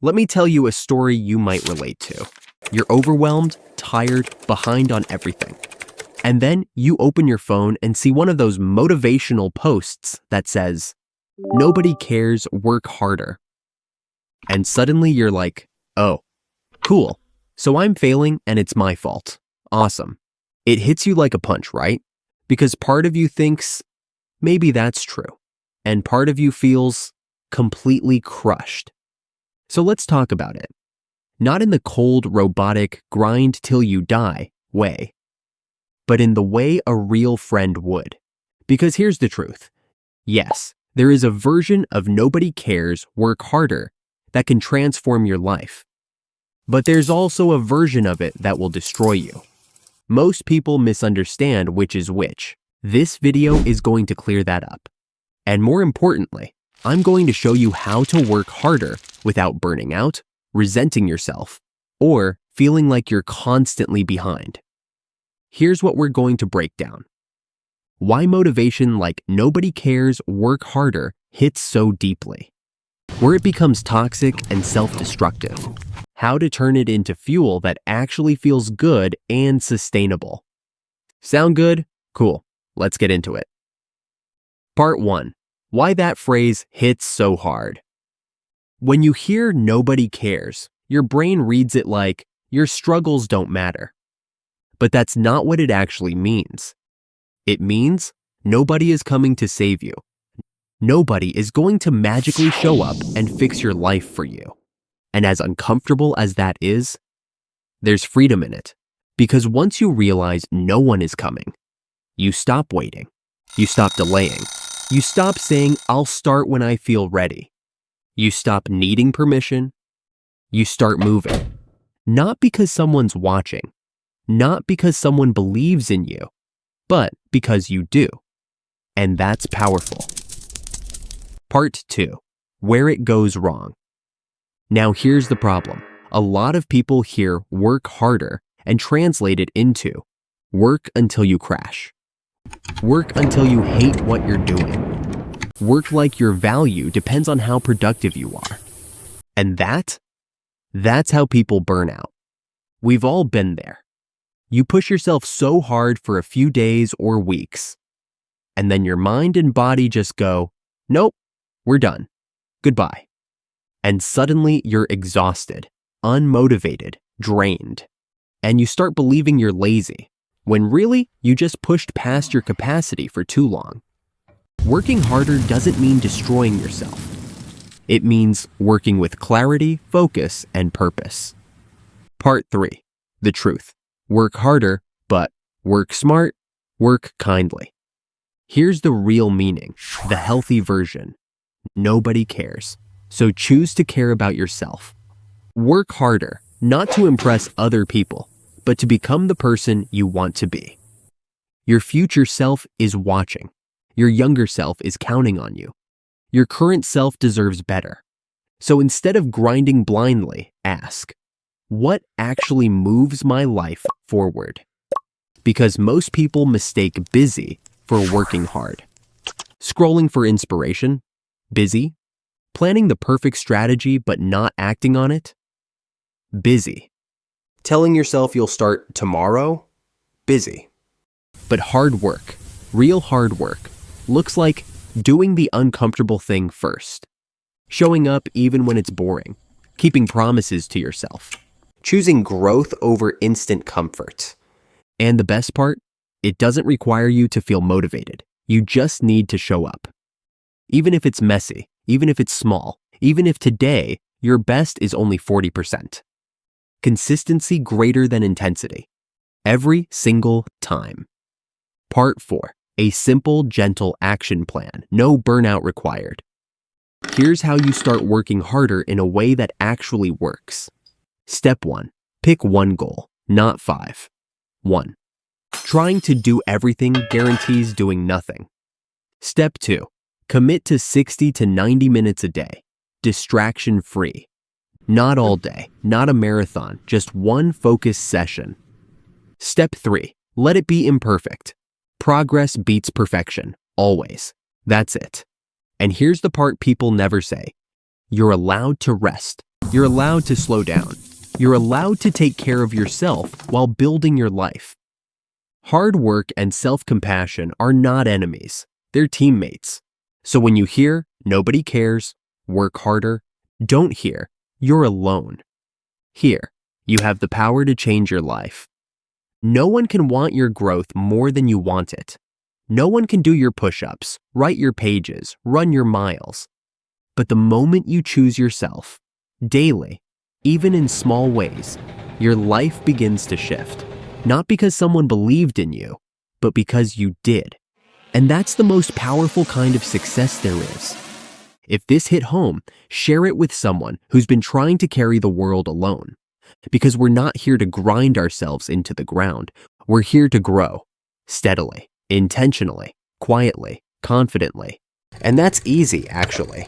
Let me tell you a story you might relate to. You're overwhelmed, tired, behind on everything. And then you open your phone and see one of those motivational posts that says, "Nobody cares, work harder." And suddenly you're like, oh, cool. So I'm failing and it's my fault. Awesome. It hits you like a punch, right? Because part of you thinks, maybe that's true. And part of you feels completely crushed. So let's talk about it. Not in the cold, robotic, grind till you die way, but in the way a real friend would. Because here's the truth. Yes, there is a version of nobody cares, work harder that can transform your life. But there's also a version of it that will destroy you. Most people misunderstand which is which. This video is going to clear that up. And more importantly, I'm going to show you how to work harder without burning out, resenting yourself, or feeling like you're constantly behind. Here's what we're going to break down. Why motivation like nobody cares, work harder hits so deeply. Where it becomes toxic and self-destructive. How to turn it into fuel that actually feels good and sustainable. Sound good? Cool. Let's get into it. Part 1. Why that phrase hits so hard. When you hear nobody cares, your brain reads it like your struggles don't matter. But that's not what it actually means. It means nobody is coming to save you. Nobody is going to magically show up and fix your life for you. And as uncomfortable as that is, there's freedom in it. Because once you realize no one is coming, you stop waiting. You stop delaying. You stop saying, "I'll start when I feel ready." You stop needing permission. You start moving. Not because someone's watching. Not because someone believes in you, but because you do. And that's powerful. Part 2. Where it goes wrong. Now here's the problem. A lot of people hear work harder and translate it into work until you crash. Work until you hate what you're doing. Work like your value depends on how productive you are. And that's how people burn out. We've all been there. You push yourself so hard for a few days or weeks, and then your mind and body just go, "Nope, we're done. Goodbye." And suddenly you're exhausted, unmotivated, drained, and you start believing you're lazy, when really you just pushed past your capacity for too long. Working harder doesn't mean destroying yourself. It means working with clarity, focus, and purpose. Part 3. The truth. Work harder, but work smart, work kindly. Here's the real meaning, the healthy version. Nobody cares, so choose to care about yourself. Work harder, not to impress other people, but to become the person you want to be. Your future self is watching. Your younger self is counting on you. Your current self deserves better. So instead of grinding blindly, ask, what actually moves my life forward? Because most people mistake busy for working hard. Scrolling for inspiration? Busy. Planning the perfect strategy but not acting on it? Busy. Telling yourself you'll start tomorrow? Busy. But hard work, real hard work, looks like doing the uncomfortable thing first. Showing up even when it's boring. Keeping promises to yourself. Choosing growth over instant comfort. And the best part? It doesn't require you to feel motivated. You just need to show up. Even if it's messy, even if it's small, even if today your best is only 40%. Consistency greater than intensity. Every single time. Part 4. A simple, gentle action plan. No burnout required. Here's how you start working harder in a way that actually works. Step 1. Pick one goal, not 5. 1. Trying to do everything guarantees doing nothing. Step 2. Commit to 60 to 90 minutes a day, distraction-free. Not all day, not a marathon, just one focused session. Step 3. Let it be imperfect. Progress beats perfection, always. That's it. And here's the part people never say. You're allowed to rest, You're allowed to slow down. You're allowed to take care of yourself while building your life. Hard work and self-compassion are not enemies. They're teammates. So when you hear, nobody cares, work harder, don't hear, you're alone. Here, you have the power to change your life. No one can want your growth more than you want it. No one can do your push-ups, write your pages, run your miles. But the moment you choose yourself, daily, even in small ways, your life begins to shift. Not because someone believed in you, but because you did. And that's the most powerful kind of success there is. If this hit home, share it with someone who's been trying to carry the world alone. Because we're not here to grind ourselves into the ground. We're here to grow, steadily, intentionally, quietly, confidently. And that's easy, actually.